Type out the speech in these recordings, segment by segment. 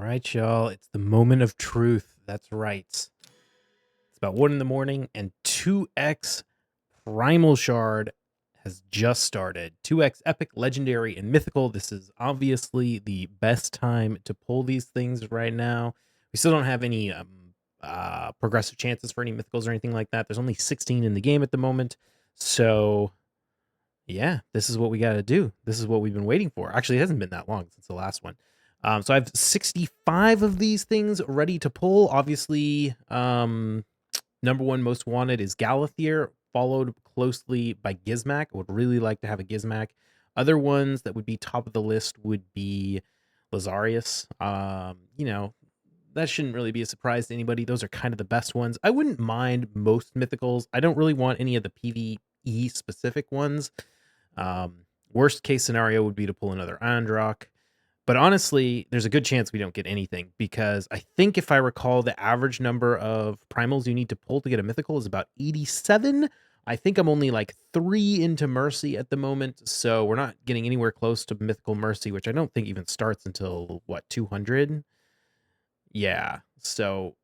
right, y'all. It's the moment of truth. That's right. It's about 1 in the morning, and 2x Primal Shard has just started. 2x Epic, Legendary, and Mythical. This is obviously the best time to pull these things right now. We still don't have any progressive chances for any Mythicals or anything like that. There's only 16 in the game at the moment. So, yeah, this is what we got to do. This is what we've been waiting for. Actually, it hasn't been that long since the last one. So I have 65 of these things ready to pull. Obviously, number one most wanted is Galathier, followed closely by Gizmak. I would really like to have a Gizmak. Other ones that would be top of the list would be Lazarius. That shouldn't really be a surprise to anybody. Those are kind of the best ones. I wouldn't mind most mythicals. I don't really want any of the PvE specific ones. Worst case scenario would be to pull another Androck. But honestly, there's a good chance we don't get anything, because I think if I recall, the average number of primals you need to pull to get a mythical is about 87. I think I'm only like 3 into Mercy at the moment, so we're not getting anywhere close to Mythical Mercy, which I don't think even starts until, 200? Yeah, so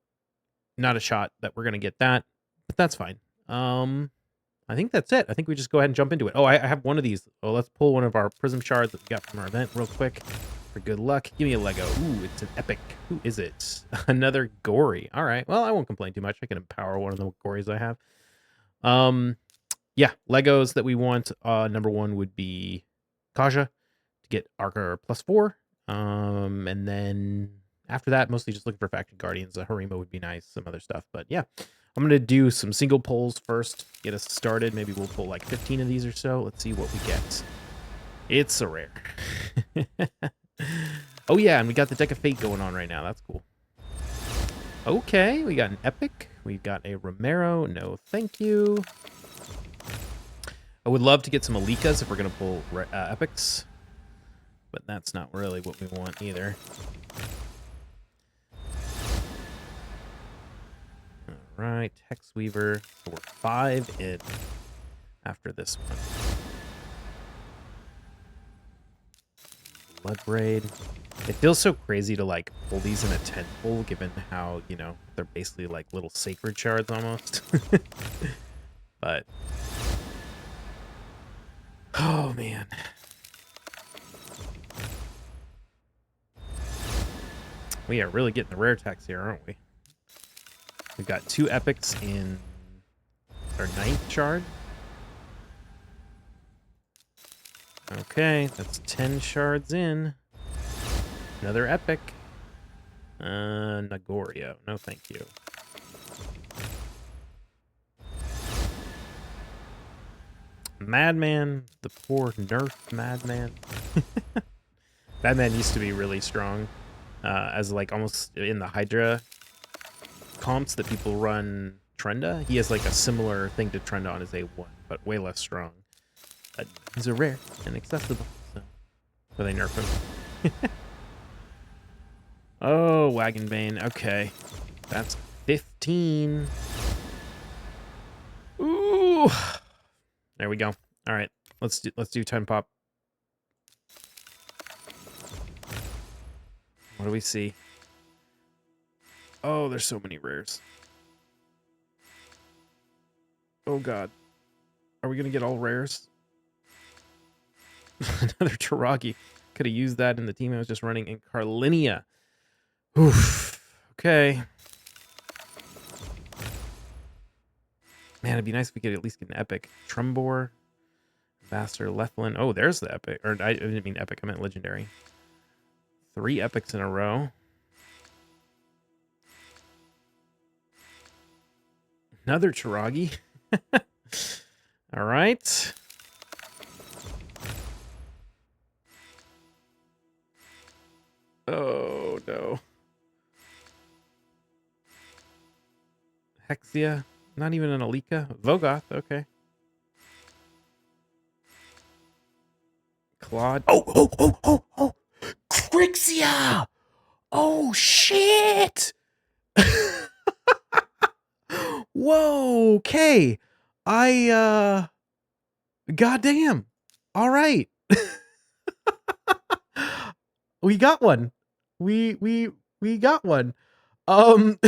not a shot that we're going to get that, but that's fine. I think that's it. I think we just go ahead and jump into it. Oh, I have one of these. Oh, let's pull one of our Prism Shards that we got from our event real quick for good luck. Give me a Lego. Ooh, it's an epic. Who is it? Another Gory. All right. Well, I won't complain too much. I can empower one of the Gories I have. Yeah, Legos that we want. Number one would be Kaja to get Archer +4. And then after that, mostly just looking for Factory Guardians. A Harima would be nice. Some other stuff. But yeah, I'm going to do some single pulls first, get us started. Maybe we'll pull like 15 of these or so. Let's see what we get. It's a rare. Oh, yeah, and we got the Deck of Fate going on right now. That's cool. Okay, we got an Epic. We've got a Romero. No, thank you. I would love to get some Alikas if we're going to pull Epics, but that's not really what we want either. All right, Hex Weaver. So we're 5 in after this one. Blood Braid. It feels so crazy to like pull these in a 10 pull, given how, they're basically like little sacred shards almost. But oh man. We are really getting the rare attacks here, aren't we? We've got 2 epics in our 9th shard. Okay, that's 10 shards in. Another epic. Nagorio. No, thank you. Madman. The poor nerf Madman. Madman used to be really strong. As like almost in the Hydra comps that people run Trenda. He has like a similar thing to Trenda on his A1, but way less strong. But he's a rare and accessible, so they nerf him. Oh, Wagon Bane. Okay. That's 15. Ooh. There we go. All right. Let's do 10 pop. What do we see? Oh, there's so many rares. Oh god. Are we going to get all rares? Another Taragi. Could have used that in the team I was just running in Carlinia. Oof. Okay. Man, it'd be nice if we could at least get an epic. Trumbor. Vassar, Lethlin. Oh, there's the epic. Or I didn't mean epic. I meant legendary. 3 epics in a row. Another Taragi. All right. Oh, no. Hexia. Not even an Alika. Vogoth. Okay. Claude. Oh. Crixia. Oh, shit. Whoa. Okay. Goddamn. All right. We got one. We We got one. Um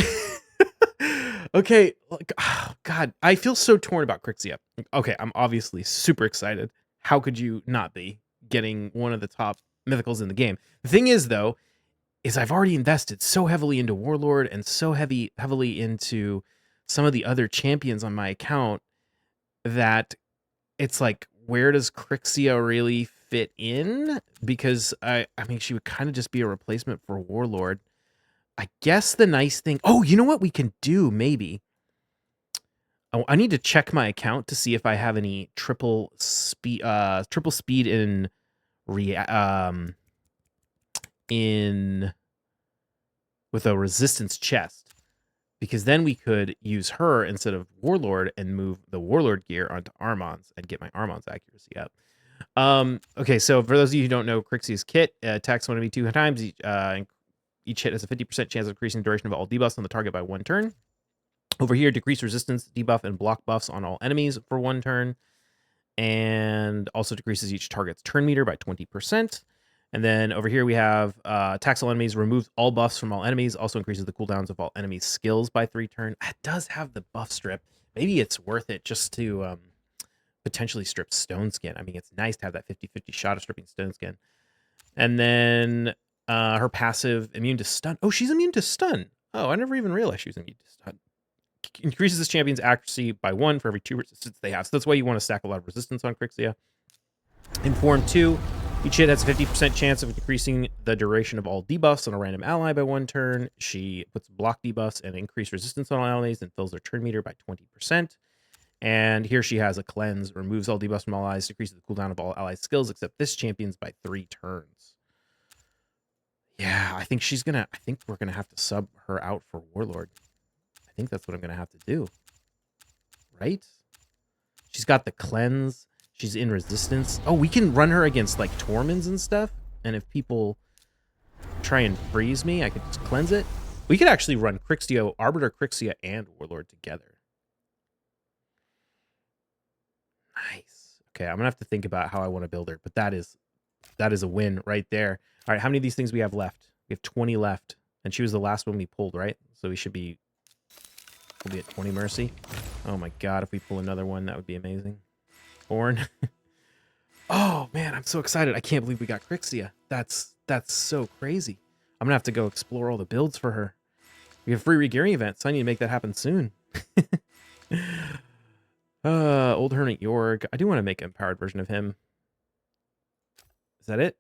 Okay, like, oh, God, I feel so torn about Crixia. Okay, I'm obviously super excited. How could you not be getting one of the top mythicals in the game? The thing is, though, is I've already invested so heavily into Warlord and so heavily into some of the other champions on my account that it's like, where does Crixia really fit in? Because I mean, she would kind of just be a replacement for Warlord. I guess the nice thing. Oh, you know what we can do? Maybe I need to check my account to see if I have any triple speed in with a resistance chest, because then we could use her instead of Warlord and move the Warlord gear onto Armon's and get my Armon's accuracy up. Okay, so for those of you who don't know, Crixia's kit attacks one enemy 2 times. Each hit has a 50% chance of increasing the duration of all debuffs on the target by 1 turn. Over here, decrease resistance, debuff, and block buffs on all enemies for 1 turn. And also decreases each target's turn meter by 20%. And then over here we have attacks all enemies, removes all buffs from all enemies, also increases the cooldowns of all enemies' skills by 3 turns. It does have the buff strip. Maybe it's worth it just to potentially strip Stone Skin. I mean, it's nice to have that 50-50 shot of stripping Stone Skin. And then her passive, immune to stun. Oh, she's immune to stun. Oh, I never even realized she was immune to stun. Increases this champion's accuracy by 1 for every 2 resistance they have. So that's why you want to stack a lot of resistance on Crixia. In Form 2, each hit has a 50% chance of decreasing the duration of all debuffs on a random ally by 1 turn. She puts block debuffs and increased resistance on all allies and fills their turn meter by 20%. And here she has a cleanse, removes all debuffs from all allies, decreases the cooldown of all allies' skills except this champion's by 3 turns. Yeah, I think we're gonna have to sub her out for Warlord. I think that's what I'm gonna have to do. Right? She's got the cleanse. She's in resistance. Oh, we can run her against like Torments and stuff. And if people try and freeze me, I could just cleanse it. We could actually run Crixia, Arbiter, Crixia, and Warlord together. Nice. Okay, I'm gonna have to think about how I want to build her, but that is a win right there. All right, how many of these things we have left? We have 20 left, and she was the last one we pulled, right? So we'll be at 20 mercy. Oh my god, if we pull another one, that would be amazing. Orn. Oh man, I'm so excited. I can't believe we got Crixia. That's so crazy. I'm gonna have to go explore all the builds for her. We have free regearing events, so I need to make that happen soon. Old Hermit York. I do want to make an empowered version of him. Is that it?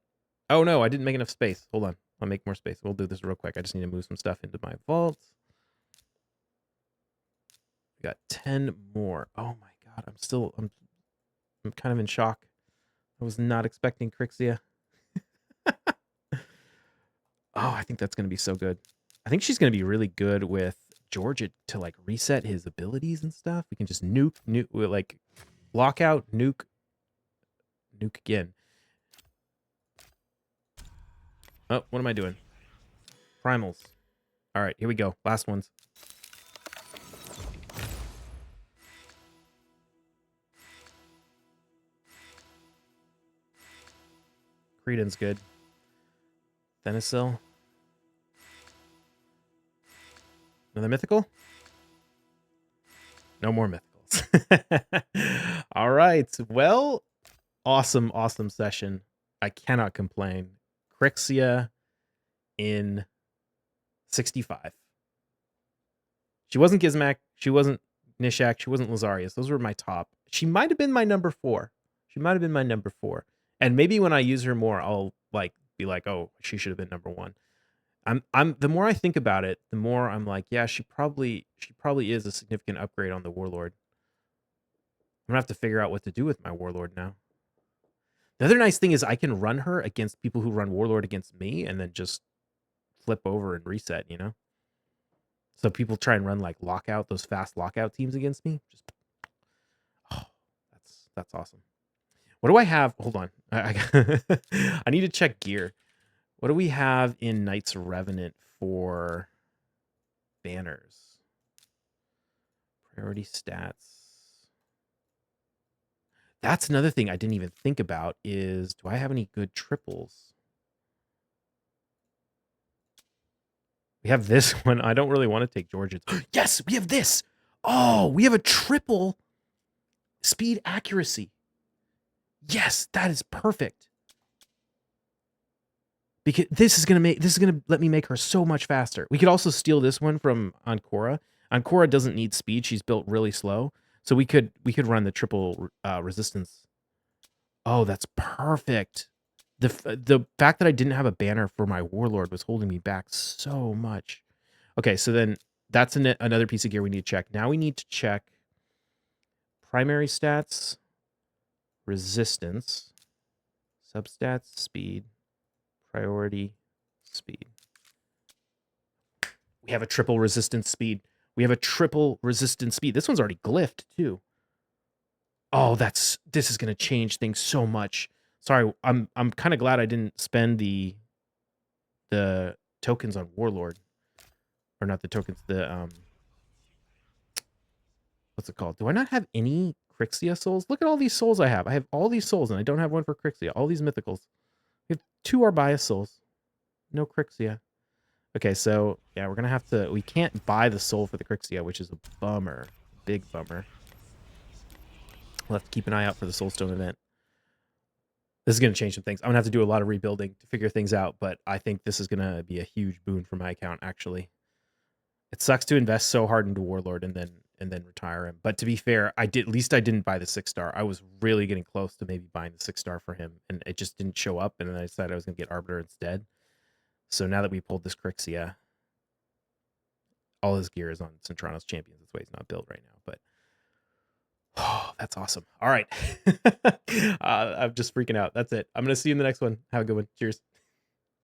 Oh no, I didn't make enough space. Hold on. I'll make more space. We'll do this real quick. I just need to move some stuff into my vault. We got 10 more. Oh my god, I'm kind of in shock. I was not expecting Crixia. Oh, I think that's going to be so good. I think she's going to be really good with Georgia to like reset his abilities and stuff. We can just nuke, like lockout, nuke again. Oh, what am I doing? Primals. All right, here we go. Last ones. Creedon's good. Thenisil. Another mythical? No more mythicals. All right. Well, awesome session. I cannot complain. Crixia in 65. She wasn't Gizmak. She wasn't Nishak. She wasn't Lazarius. Those were my top. She might have been my number 4. And maybe when I use her more, I'll like be like, oh, she should have been number 1. I'm the more I think about it, the more I'm like, yeah, she probably is a significant upgrade on the Warlord. I'm gonna have to figure out what to do with my Warlord now. The other nice thing is I can run her against people who run Warlord against me and then just flip over and reset, you know? So people try and run like lockout, those fast lockout teams against me. Just that's awesome. What do I have? Hold on. I need to check gear. What do we have in Knights Revenant for banners? Priority stats. That's another thing I didn't even think about is, do I have any good triples? We have this one. I don't really want to take Georgians. Yes, we have this. Oh, we have a triple speed accuracy. Yes, that is perfect. Because this is gonna let me make her so much faster. We could also steal this one from Ancora. Ancora doesn't need speed; she's built really slow, so we could run the triple resistance. Oh, that's perfect. The fact that I didn't have a banner for my warlord was holding me back so much. Okay, so then that's another piece of gear we need to check. Now we need to check primary stats, resistance, substats, speed, priority, speed. We have a triple resistance speed. We have a triple resistance speed. This one's already glyphed too. Oh, this is gonna change things so much. Sorry, I'm kind of glad I didn't spend the tokens on Warlord. Or not the tokens, the what's it called? Do I not have any Crixia souls? Look at all these souls I have. I have all these souls and I don't have one for Crixia. All these mythicals. We have 2 Arbias souls. No Crixia. Okay, so yeah, we're gonna have to. We can't buy the soul for the Crixia, which is a bummer, big bummer. We'll have to keep an eye out for the Soulstone event. This is gonna change some things. I'm gonna have to do a lot of rebuilding to figure things out, but I think this is gonna be a huge boon for my account. Actually, it sucks to invest so hard into Warlord and then retire him. But to be fair, at least I didn't buy the 6-star. I was really getting close to maybe buying the 6-star for him, and it just didn't show up. And then I decided I was gonna get Arbiter instead. So now that we pulled this Crixia, all his gear is on Centrano's Champions. That's why he's not built right now. But oh, that's awesome. All right. I'm just freaking out. That's it. I'm going to see you in the next one. Have a good one. Cheers.